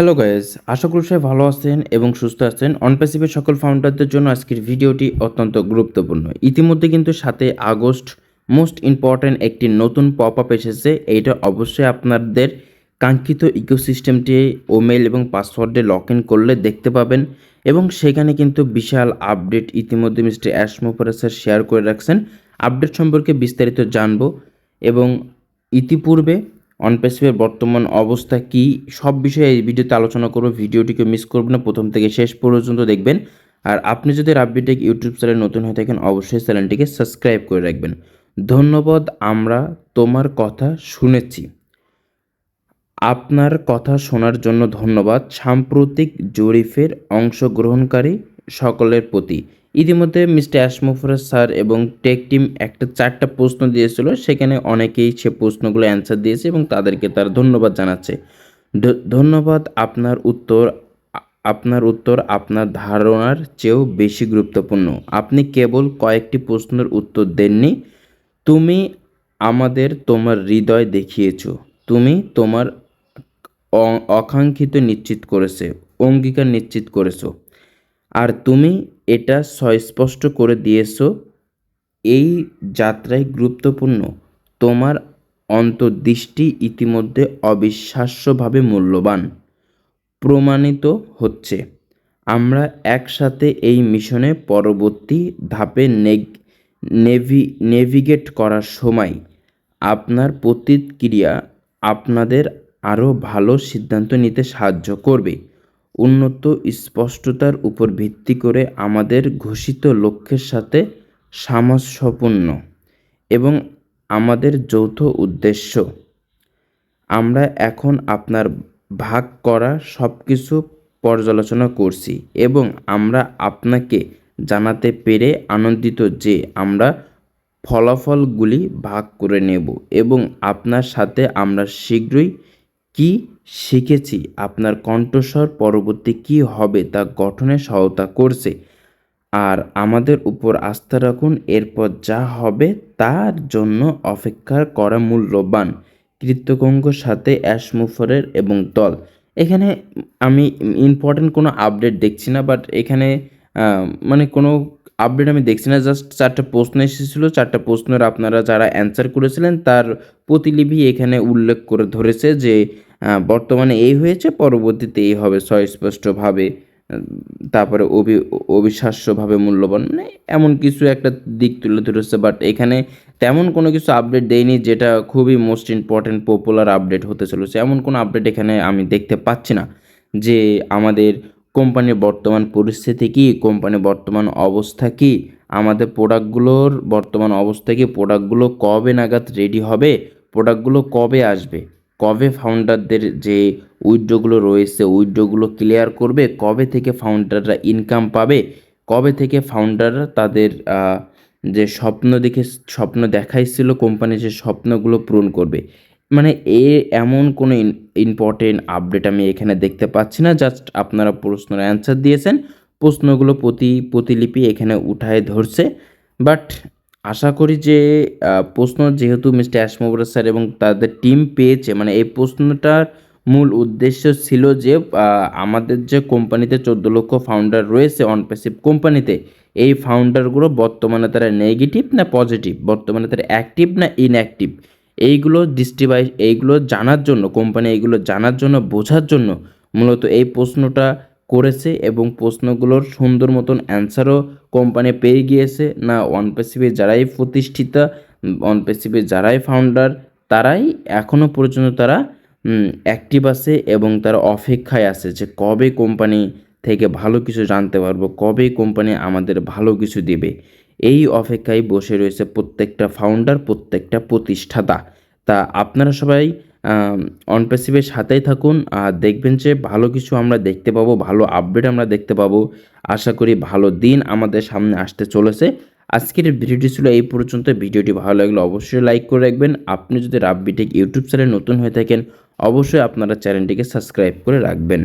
Hello guys, আশা করি সবাই ভালো আছেন এবং সুস্থ আছেন। অনপ্যাসিভের সকল ফাউন্ডারদের জন্য আজকের ভিডিওটি অত্যন্ত গুরুত্বপূর্ণ। ইতিমধ্যে কিন্তু 7 আগস্ট মোস্ট ইম্পর্ট্যান্ট একটি নতুন পপ আপ এসেছে। এইটা অবশ্যই আপনাদের কাঙ্ক্ষিত ইকোসিস্টেমটি ওমেইল এবং পাসওয়ার্ডে লগ ইন করলে দেখতে পাবেন এবং সেখানে কিন্তু বিশাল আপডেট ইতিমধ্যে মিস্টার অ্যাশমোফারা স্যার শেয়ার করে রাখছেন। আপডেট সম্পর্কে বিস্তারিত জানবো এবং ইতিপূর্বে অনপ্যাসিভের বর্তমান অবস্থা কী সব বিষয়ে এই ভিডিওতে আলোচনা করব। ভিডিওটিকে মিস করবেন না, প্রথম থেকে শেষ পর্যন্ত দেখবেন। আর আপনি যদি রাব্বিটেক ইউটিউব চ্যানেল নতুন হয়ে থাকেন অবশ্যই চ্যানেলটিকে সাবস্ক্রাইব করে রাখবেন। ধন্যবাদ, আমরা তোমার কথা শুনেছি। আপনার কথা শোনার জন্য ধন্যবাদ সাম্প্রতিক জরিপের অংশগ্রহণকারী সকলের প্রতি। ইতিমধ্যে মিস্টার অ্যাশমোফারা স্যার এবং টেক টিম একটা 4টা প্রশ্ন দিয়েছিল, সেখানে অনেকেই সে প্রশ্নগুলো অ্যান্সার দিয়েছে এবং তাদেরকে তার ধন্যবাদ জানাচ্ছে। ধন্যবাদ, আপনার উত্তর আপনার ধারণার চেয়েও বেশি গুরুত্বপূর্ণ। আপনি কেবল কয়েকটি প্রশ্নের উত্তর দেননি, তুমি আমাদের তোমার হৃদয় দেখিয়েছ। তুমি তোমার আকাঙ্ক্ষিত নিশ্চিত করেছে, অঙ্গীকার নিশ্চিত করেছো। আর তুমি এটা স্পষ্ট করে দিয়েছো এই যাত্রায় গুরুত্বপূর্ণ। তোমার অন্তর্দৃষ্টি ইতিমধ্যে অবিশ্বাস্যভাবে মূল্যবান প্রমাণিত হচ্ছে। আমরা একসাথে এই মিশনে পরবর্তী ধাপে নেভিগেট করার সময় আপনার প্রতিক্রিয়া আপনাদের আরও ভালো সিদ্ধান্ত নিতে সাহায্য করবে। উন্নত স্পষ্টতার উপর ভিত্তি করে আমাদের ঘোষিত লক্ষ্যের সাথে সামঞ্জস্যপূর্ণ এবং আমাদের যৌথ উদ্দেশ্য। আমরা এখন আপনার ভাগ করা সব কিছু পর্যালোচনা করছি এবং আমরা আপনাকে জানাতে পেরে আনন্দিত যে আমরা ফলাফলগুলি ভাগ করে নেব এবং আপনার সাথে আমরা শীঘ্রই কী শিখেছি আপনার কণ্ঠস্বর পরবর্তী কী হবে তা গঠনে সহায়তা করছে। আর আমাদের উপর আস্থা রাখুন, এরপর যা হবে তার জন্য অপেক্ষা করা মূল্যবান। কৃতজ্ঞর সাথে অ্যাশমোফারের এবং দল। এখানে আমি ইম্পর্টেন্ট কোনো আপডেট দেখছি না, বাট এখানে মানে কোনো আপডেট আমি দেখছি না। জাস্ট 4টা প্রশ্ন এসেছিলো, 4টা প্রশ্নের আপনারা যারা অ্যান্সার করেছিলেন তার প্রতিলিপি এখানে উল্লেখ করে ধরেছে যে বর্তমানে এই হয়েছে, পরবর্তীতে এই হবে স্পষ্টভাবে। তারপরে অবিশ্বাস্যভাবে মূল্যবান, মানে এমন কিছু একটা দিক তুলে ধরেছে। বাট এখানে তেমন কোনো কিছু আপডেট দেয়নি যেটা খুবই মোস্ট ইম্পর্ট্যান্ট পপুলার আপডেট হতে চলেছে। এমন কোনো আপডেট এখানে আমি দেখতে পাচ্ছি না যে আমাদের কোম্পানির বর্তমান পরিস্থিতি কী, কোম্পানির বর্তমান অবস্থা কী, আমাদের প্রোডাক্টগুলোর বর্তমান অবস্থা কী, প্রোডাক্টগুলো কবে নাগাদ রেডি হবে, প্রোডাক্টগুলো কবে আসবে, কবে ফাউন্ডারদের যে উইথড্রগুলো রয়েছে উইথড্রগুলো ক্লিয়ার করবে, কবে থেকে ফাউন্ডাররা ইনকাম পাবে, কবে থেকে ফাউন্ডাররা তাদের যে স্বপ্ন দেখাইছিল কোম্পানি যে স্বপ্নগুলো পূরণ করবে। মানে এমন কোনো ইম্পর্টেন্ট আপডেট আমি এখানে দেখতে পাচ্ছি না। জাস্ট আপনারা প্রশ্নের অ্যান্সার দিয়েছেন, প্রশ্নগুলো প্রতিলিপি এখানে উঠায় ধরছে। বাট আশা করি যে প্রশ্ন যেহেতু মিস্টার অ্যাশমোফারা স্যার এবং তাদের টিম পেয়েছে, মানে এই প্রশ্নটার মূল উদ্দেশ্য ছিল যে আমাদের যে কোম্পানিতে 14 লক্ষ ফাউন্ডার রয়েছে অনপ্যাসিভ কোম্পানিতে, এই ফাউন্ডারগুলো বর্তমানে তারা নেগেটিভ না পজিটিভ, বর্তমানে তারা অ্যাক্টিভ না ইনঅ্যাক্টিভ, এইগুলো জানার জন্য কোম্পানি এইগুলো জানার জন্য বোঝার জন্য মূলত এই প্রশ্নটা করেছে এবং প্রশ্নগুলোর সুন্দর মতন অ্যান্সারও কোম্পানি পেয়ে গিয়েছে। না অনপ্যাসিভে যারাই প্রতিষ্ঠিতা, অনপ্যাসিভে যারাই ফাউন্ডার, তারাই এখনও পর্যন্ত তারা অ্যাক্টিভ আছে এবং তারা অপেক্ষায় আছে যে কবে কোম্পানি থেকে ভালো কিছু জানতে পারবো, কবে কোম্পানি আমাদের ভালো কিছু দেবে। এই অপেক্ষায় বসে রয়েছে প্রত্যেকটা ফাউন্ডার, প্রত্যেকটা প্রতিষ্ঠাতা। তা আপনারা সবাই অনপ্যাসিভের সাথেই থাকুন আর দেখবেন যে ভালো কিছু আমরা দেখতে পাবো, ভালো আপডেট আমরা দেখতে পাবো। আশা করি ভালো দিন আমাদের সামনে আসতে চলেছে। আজকের ভিডিওটি ছিল এই পর্যন্ত। ভিডিওটি ভালো লাগলে অবশ্যই লাইক করে রাখবেন। আপনি যদি রাব্বিটেক ইউটিউব চ্যানেল নতুন হয়ে থাকেন অবশ্যই আপনারা চ্যানেলটিকে সাবস্ক্রাইব করে রাখবেন।